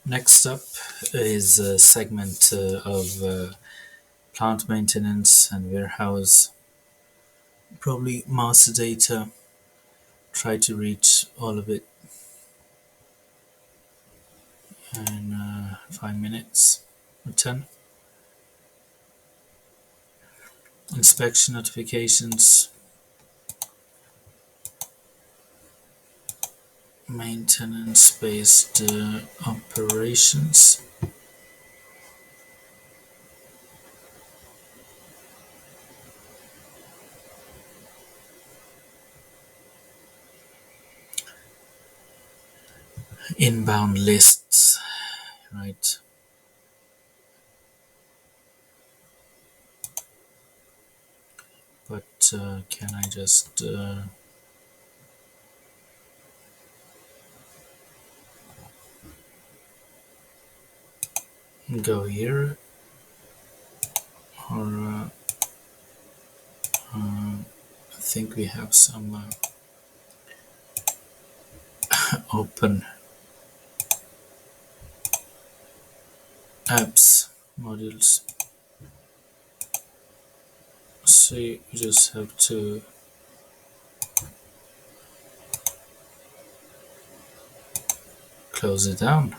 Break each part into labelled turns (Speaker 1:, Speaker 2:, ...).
Speaker 1: Next up is a segment of plant maintenance and warehouse. Probably master data. Try to reach all of it in 5 minutes or 10. Inspection notifications, maintenance based operations. Inbound lists, right? But can I just go here or I think we have some open apps modules, so you just have to close it down.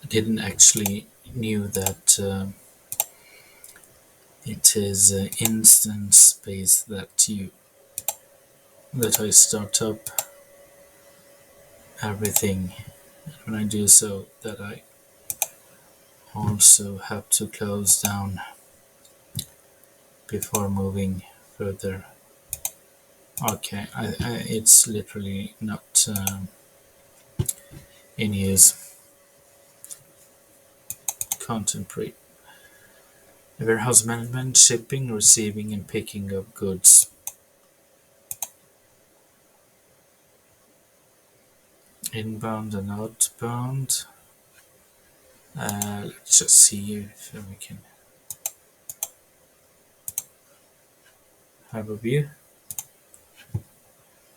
Speaker 1: I didn't actually knew that it is an instance space that I start up everything. When I do so, that I also have to close down before moving further. Okay, it's literally not in use. Contemporary warehouse management, shipping, receiving, and picking of goods. Inbound and outbound. Let's just see if we can have a view.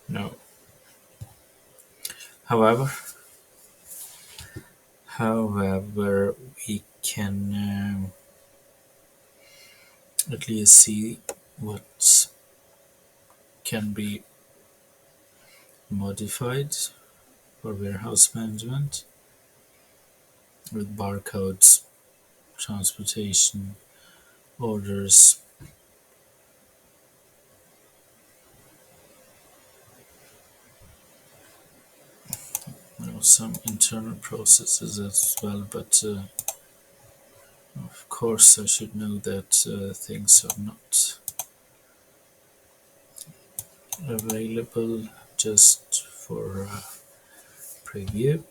Speaker 1: No. However, we can at least see what can be modified for warehouse management with barcodes, transportation, orders. Some internal processes as well, but of course I should know that things are not available just for preview.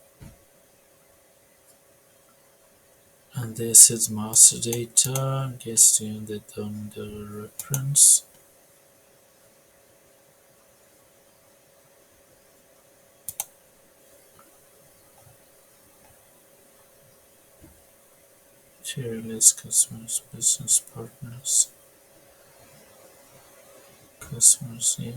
Speaker 1: And this is master data, guest unit under reference. Tier list customers, business partners, customers, yeah.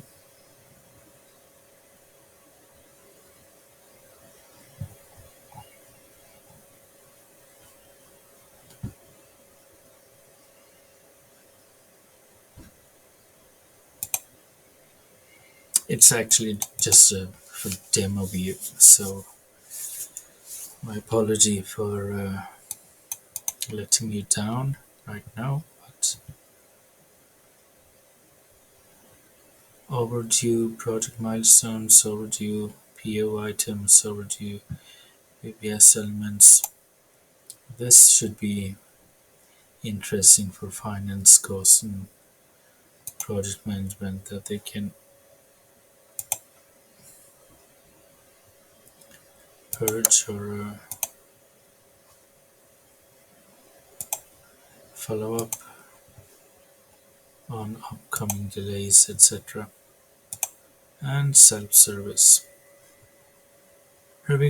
Speaker 1: It's actually just a for demo view, so my apology for letting you down right now, but overdue project milestones, overdue PO items, overdue VBS elements. This should be interesting for finance, cost, and project management, that they can purge or follow up on upcoming delays, etc. And self-service. Here we go.